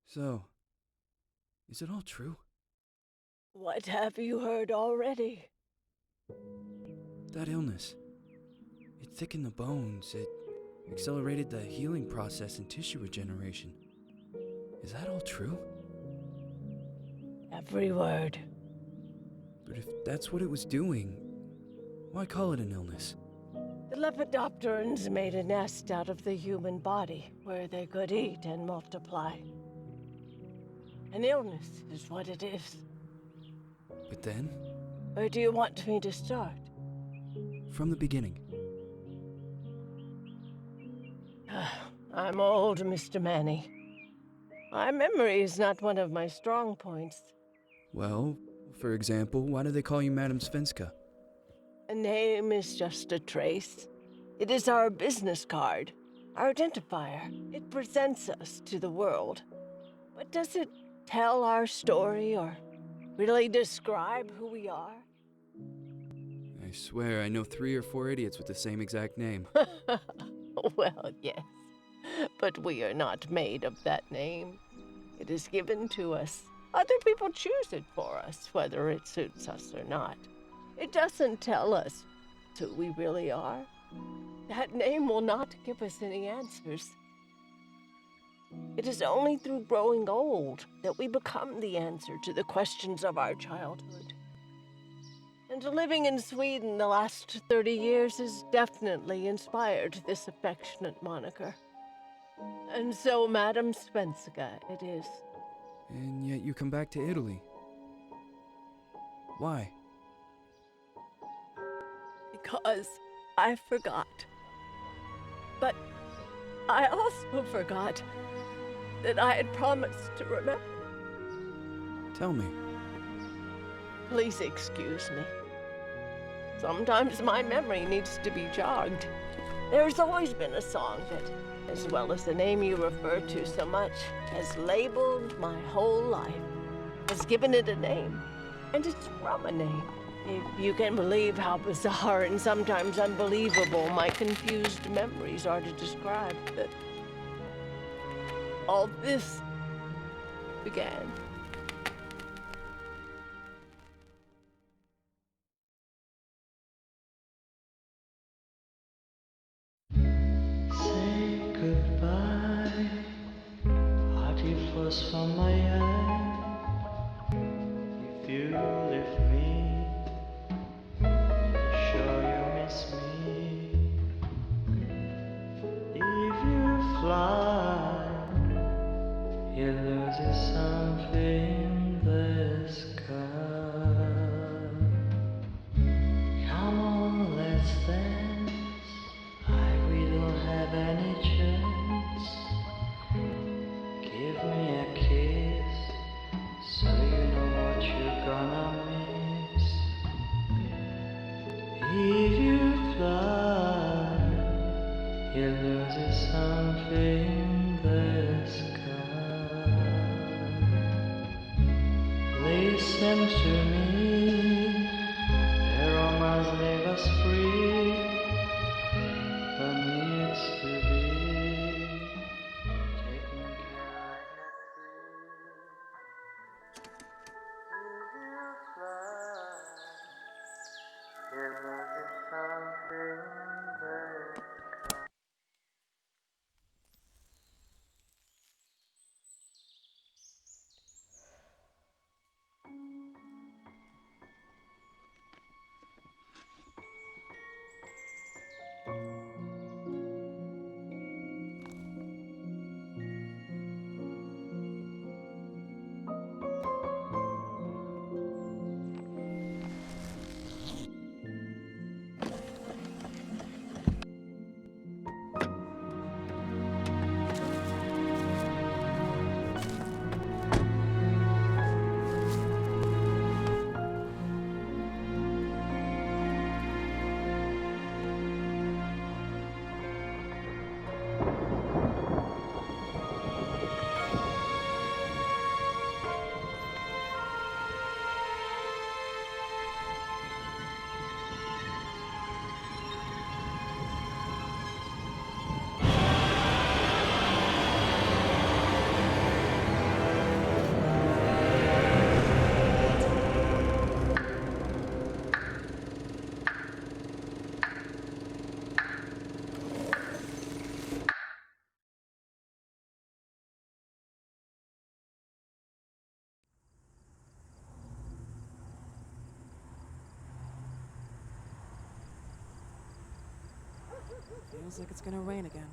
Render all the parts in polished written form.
So, is it all true? What have you heard already? That illness. It thickened the bones. It accelerated the healing process and tissue regeneration. Is that all true? Every word. But if that's what it was doing, why call it an illness? The Lepidopterans made a nest out of the human body where they could eat and multiply. An illness is what it is. But then, Where do you want me to start? from the beginning. I'm old, Mr. Manny. My memory is not one of my strong points. Well, for example, why do they call you Madame Svenska? A name is just a trace. It is our business card, our identifier. It presents us to the world. But does it tell our story or really describe who we are? I swear I know 3 or 4 idiots with the same exact name. Well, yes. But we are not made of that name. It is given to us. Other people choose it for us, whether it suits us or not. It doesn't tell us who we really are. That name will not give us any answers. It is only through growing old that we become the answer to the questions of our childhood. And living in Sweden the last 30 years has definitely inspired this affectionate moniker. And so, Madam Svenska, it is. And yet you come back to Italy. Why? Because I forgot. But I also forgot that I had promised to remember. Tell me. Please excuse me. Sometimes my memory needs to be jogged. There's always been a song that, as well as the name you refer to so much, has labeled my whole life, has given it a name, and it's from a name. If you can believe how bizarre and sometimes unbelievable my confused memories are to describe that all this began. Say goodbye, party flows from my eye. If you leave me, sure you miss me. If you fly, you lose something in the sky. Come on, let's dance. We don't have any chance. Give me a kiss, so you know what you're gonna miss. If you fly, you lose something in the sky. Listen to me, the romance leave us free. There needs to be taking care of your tree. If you fly, you lose something there. Feels like it's gonna rain again.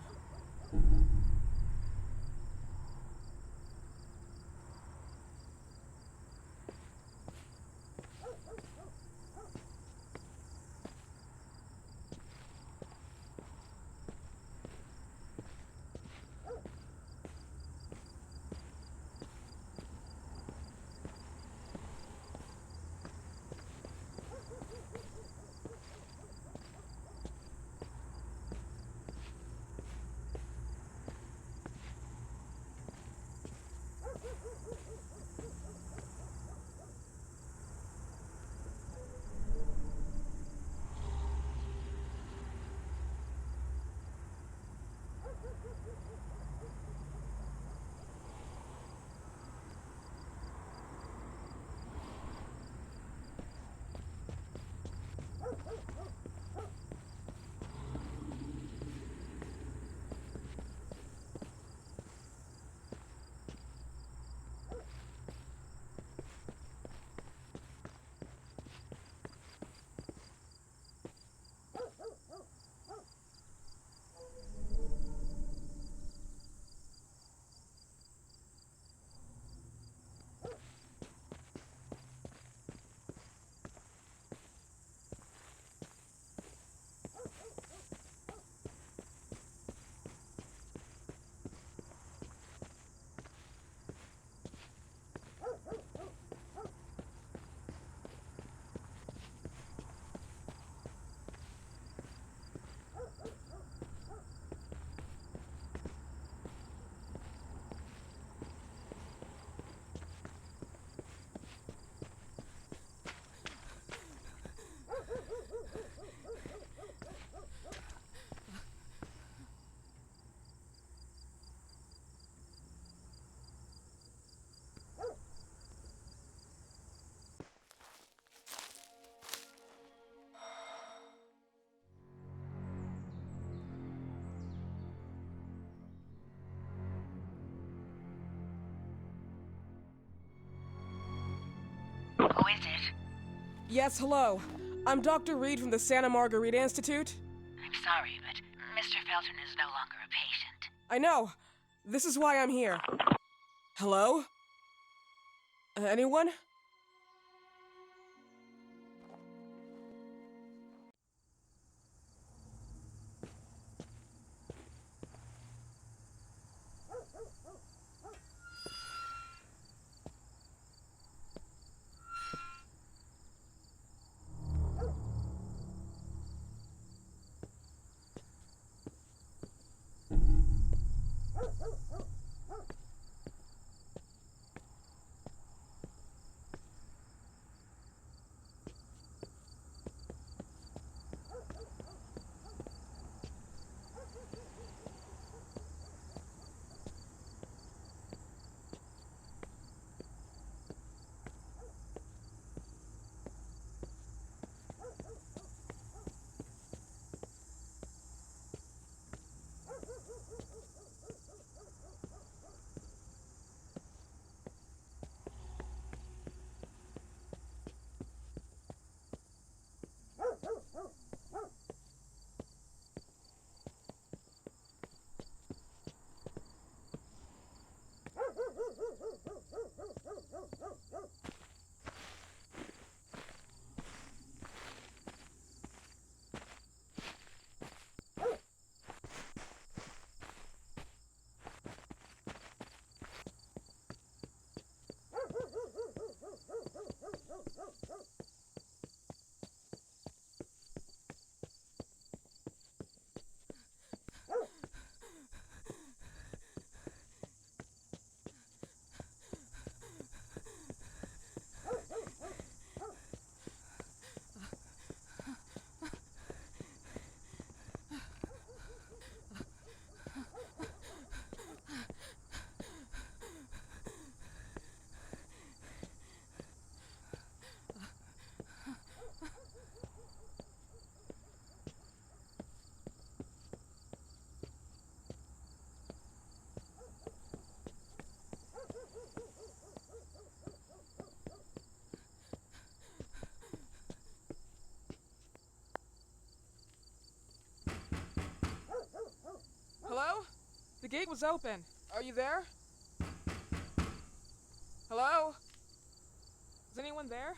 Who is it? Yes, hello. I'm Dr. Reed from the Santa Margarita Institute. I'm sorry, but Mr. Felton is no longer a patient. I know. This is why I'm here. Hello? Anyone? gate was open. Are you there? Hello? Is anyone there?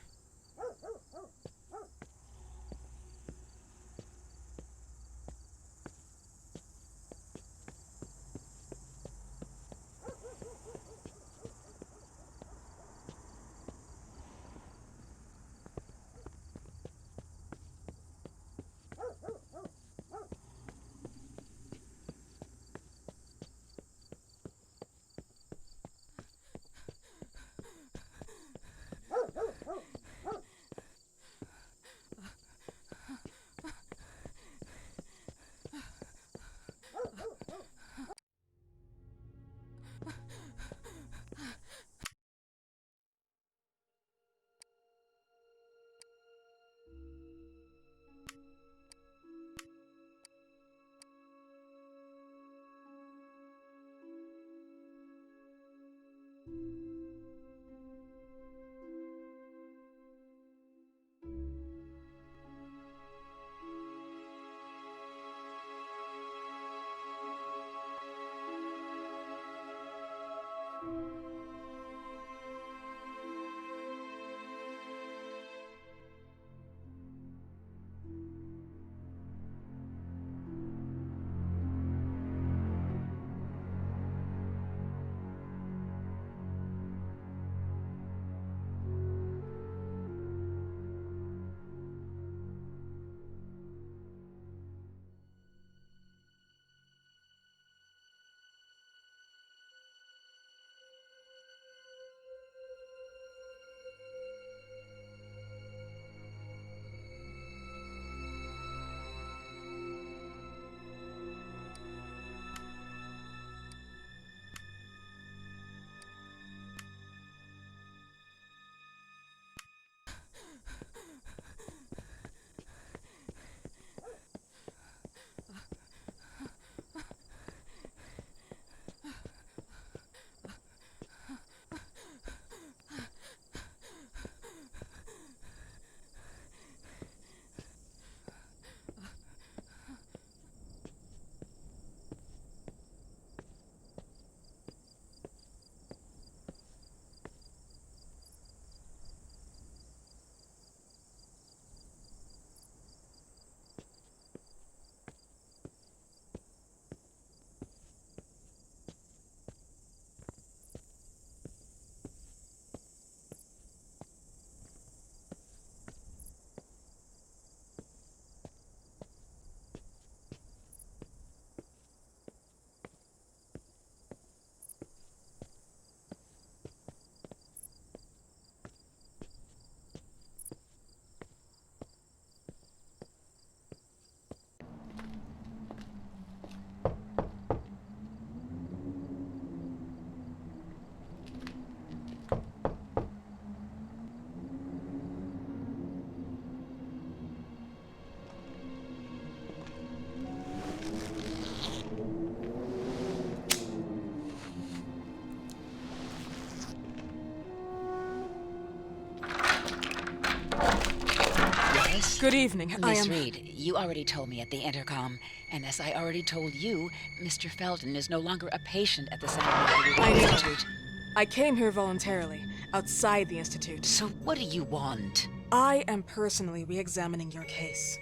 Good evening. Miss Reed, you already told me at the intercom, and as I already told you, Mr. Felton is no longer a patient at the Scientific I know. Institute. I came here voluntarily, outside the Institute. So what do you want? I am personally re-examining your case.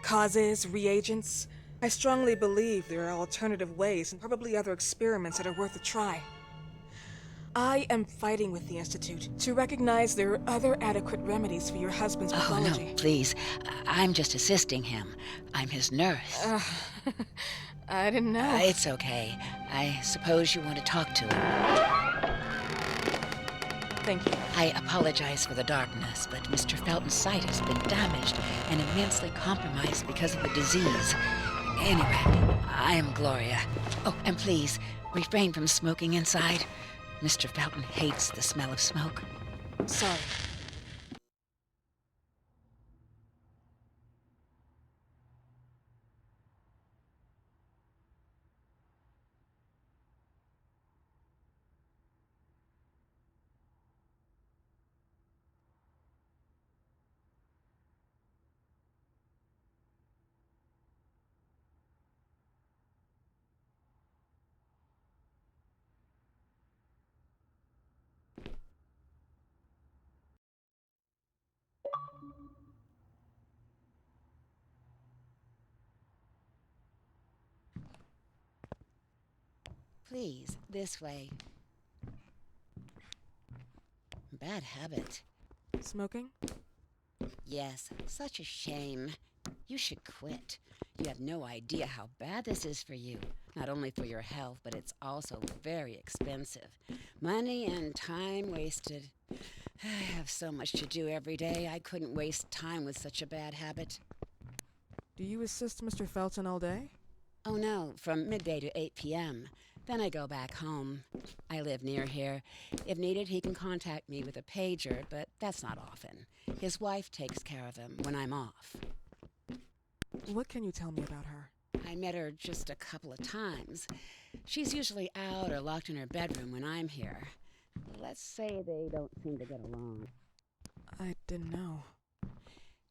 Causes, reagents. I strongly believe there are alternative ways and probably other experiments that are worth a try. I am fighting with the Institute to recognize there are other adequate remedies for your husband's Oh, pathology. no, please. I'm just assisting him. I'm his nurse. I didn't know. It's okay. I suppose you want to talk to him. Thank you. I apologize for the darkness, but Mr. Felton's sight has been damaged and immensely compromised because of the disease. Anyway, I am Gloria. Oh, and please, refrain from smoking inside. Mr. Felton hates the smell of smoke. Sorry. Please, this way. Bad habit. Smoking? Yes, such a shame. You should quit. You have no idea how bad this is for you. Not only for your health, but it's also very expensive. Money and time wasted. I have so much to do every day. I couldn't waste time with such a bad habit. Do you assist Mr. Felton all day? Oh no, from midday to 8 p.m. Then I go back home. I live near here. If needed, he can contact me with a pager, but that's not often. His wife takes care of him when I'm off. What can you tell me about her? I met her just a couple of times. She's usually out or locked in her bedroom when I'm here. Let's say they don't seem to get along. I didn't know.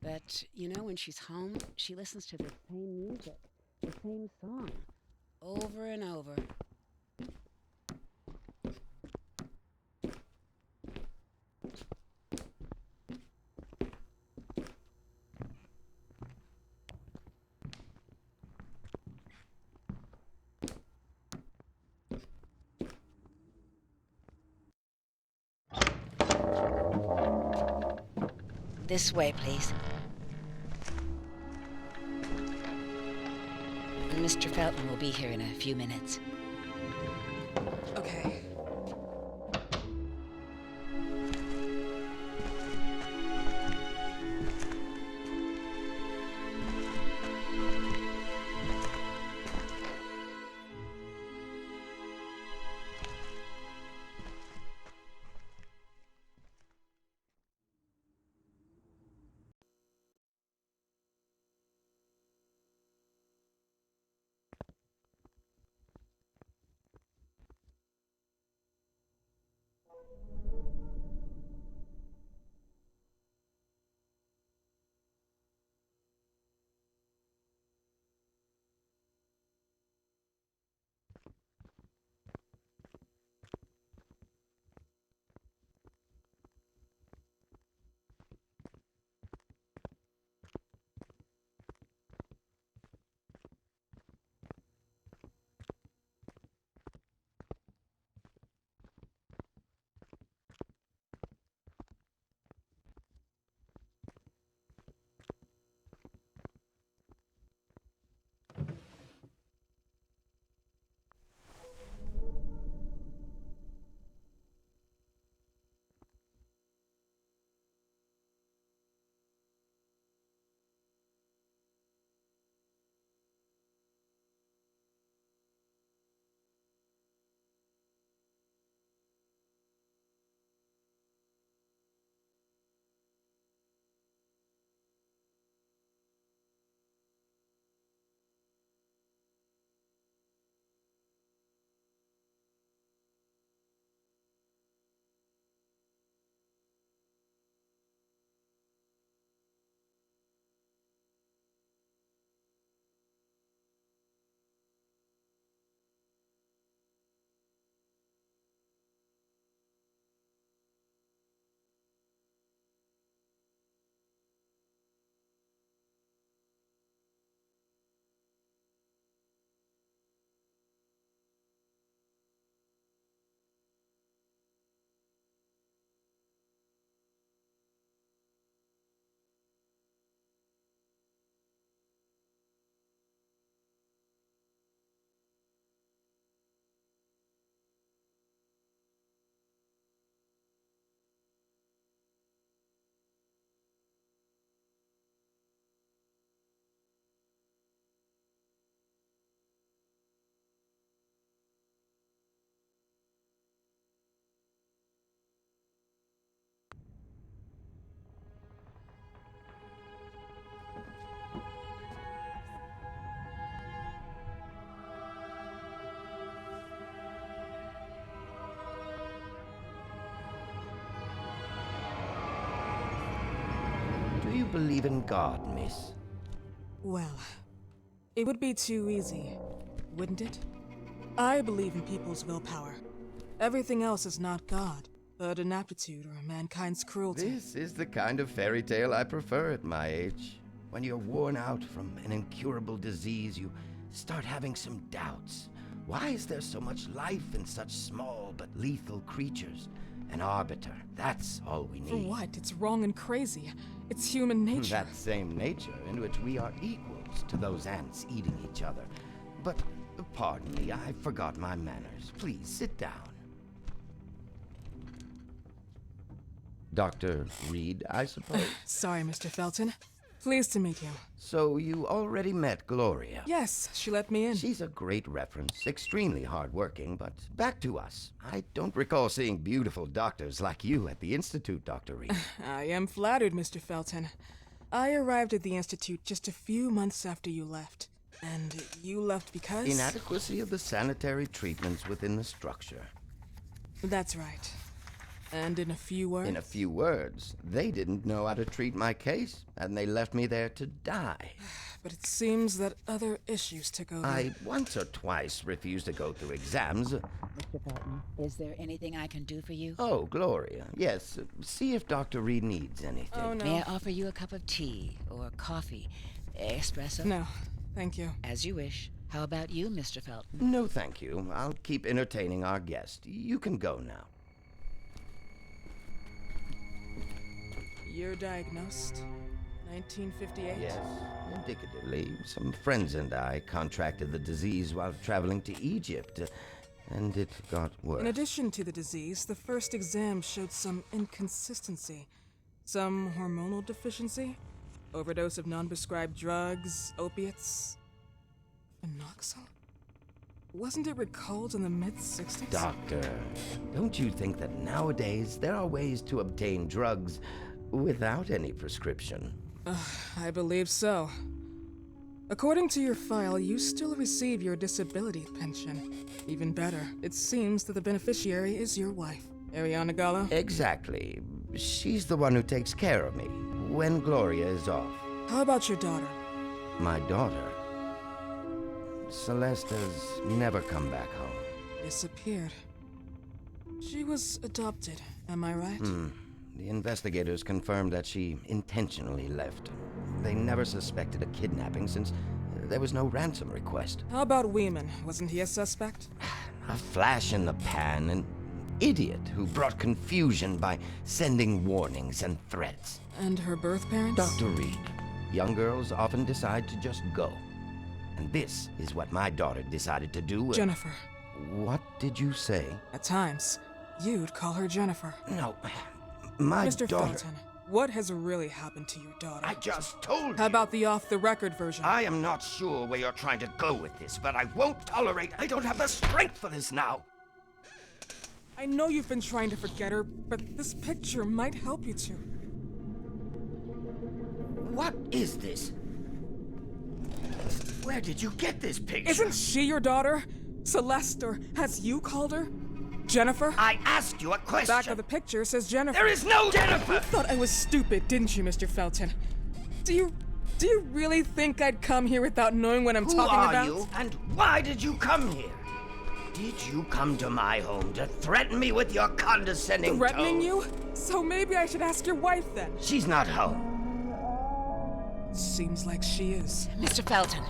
But, you know, when she's home, she listens to the same music, the same song, over and over. This way, please. Mr. Felton will be here in a few minutes. Okay. Do you believe in God, miss? Well, it would be too easy, wouldn't it? I believe in people's willpower. Everything else is not God, but an aptitude or mankind's cruelty. This is the kind of fairy tale I prefer at my age. When you're worn out from an incurable disease, you start having some doubts. Why is there so much life in such small but lethal creatures? An arbiter, that's all we need. For what? It's wrong and crazy. It's human nature. That same nature in which we are equals to those ants eating each other. But, pardon me, I forgot my manners. Please, sit down. Dr. Reed, I suppose? Sorry, Mr. Felton. Pleased to meet you. So you already met Gloria? Yes, she let me in. She's a great reference, extremely hardworking, but back to us. I don't recall seeing beautiful doctors like you at the Institute, Dr. Reed. I am flattered, Mr. Felton. I arrived at the Institute just a few months after you left. And you left because? Inadequacy of the sanitary treatments within the structure. That's right. And in a few words? In a few words, they didn't know how to treat my case, and they left me there to die. But it seems that other issues took over. I once or twice refused to go through exams. Mr. Felton, is there anything I can do for you? Oh, Gloria, yes. See if Dr. Reed needs anything. Oh, no. May I offer you a cup of tea or coffee? Espresso? No, thank you. As you wish. How about you, Mr. Felton? No, thank you. I'll keep entertaining our guest. You can go now. You're diagnosed? 1958? Yes, indicatively. Some friends and I contracted the disease while traveling to Egypt, and it got worse. In addition to the disease, the first exam showed some inconsistency. Some hormonal deficiency? Overdose of non-prescribed drugs, opiates? Phenoxyl? Wasn't it recalled in the mid-60s? Doctor, don't you think that nowadays there are ways to obtain drugs without any prescription? I believe so. According to your file, you still receive your disability pension. Even better, it seems that the beneficiary is your wife, Ariana Gallo. Exactly. She's the one who takes care of me when Gloria is off. How about your daughter? My daughter, Celeste, has never come back home. Disappeared. She was adopted, am I right? The investigators confirmed that she intentionally left. They never suspected a kidnapping since there was no ransom request. How about Weeman? Wasn't he a suspect? A flash in the pan, an idiot who brought confusion by sending warnings and threats. And her birth parents? Dr. Reed, young girls often decide to just go. And this is what my daughter decided to do. Jennifer. What did you say? At times, you'd call her Jennifer. No, my Mr. daughter... Felton, what has really happened to your daughter? I just told you. How about the off-the-record version? I am not sure where you're trying to go with this, but I won't tolerate... I don't have the strength for this now. I know you've been trying to forget her, but this picture might help you to. What is this? Where did you get this picture? Isn't she your daughter? Celeste, or has you called her? Jennifer? I asked you a question. Back of the picture says Jennifer. There is no Jennifer! You thought I was stupid, didn't you, Mr. Felton? Do you really think I'd come here without knowing what I'm talking about? Who are you, and why did you come here? Did you come to my home to threaten me with your condescending Threatening tone? you? So maybe I should ask your wife then. She's not home. Seems like she is. Mr. Felton,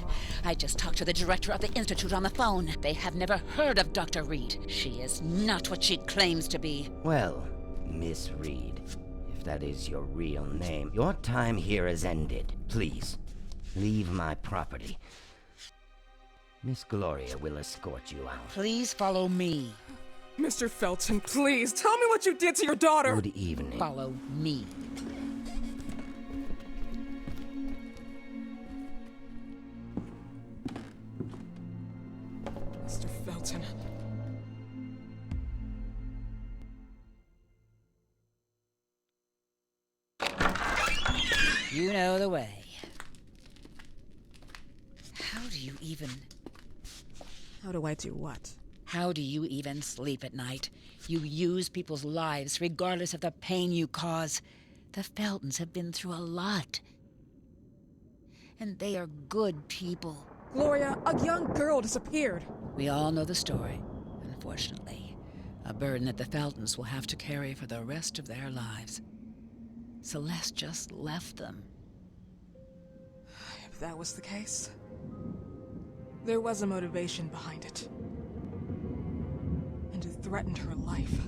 I just talked to the director of the Institute on the phone. They have never heard of Dr. Reed. She is not what she claims to be. Well, Miss Reed, if that is your real name, your time here has ended. Please, leave my property. Miss Gloria will escort you out. Please follow me. Mr. Felton, please, tell me what you did to your daughter! Good evening. Follow me. Mr. Felton. You know the way. How do you even... How do I do what? How do you even sleep at night? You use people's lives regardless of the pain you cause. The Feltons have been through a lot. And they are good people. Gloria, a young girl disappeared. We all know the story, unfortunately. A burden that the Feltons will have to carry for the rest of their lives. Celeste just left them. If that was the case, there was a motivation behind it. threatened her life.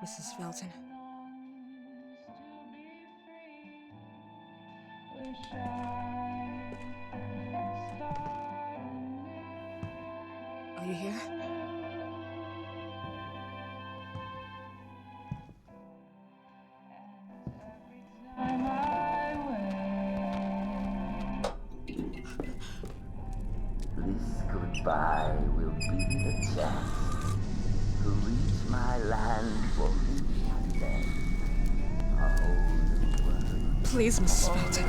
Mrs. Felton. Are you here? This goodbye will be the chance to reach my land for me and then a whole new world. Please, Mrs. Felton.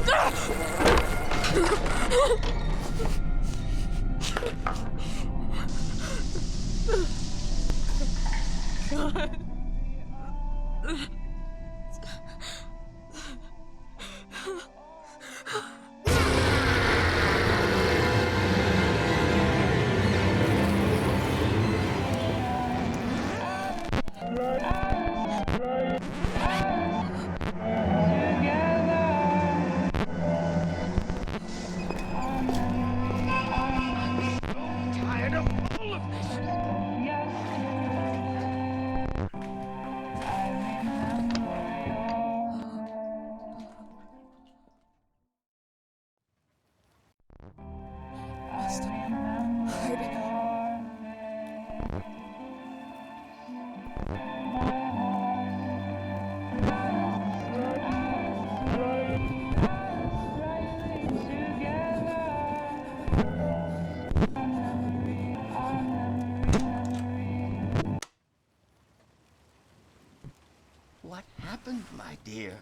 What happened, my dear?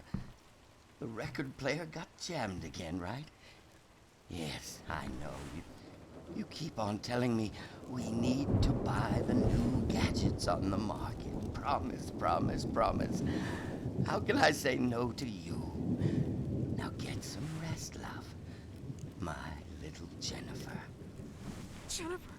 The record player got jammed again, right? Yes, I know. You keep on telling me we need to buy the new gadgets on the market. Promise, promise, promise. How can I say no to you? Now get some rest, love. My little Jennifer. Jennifer.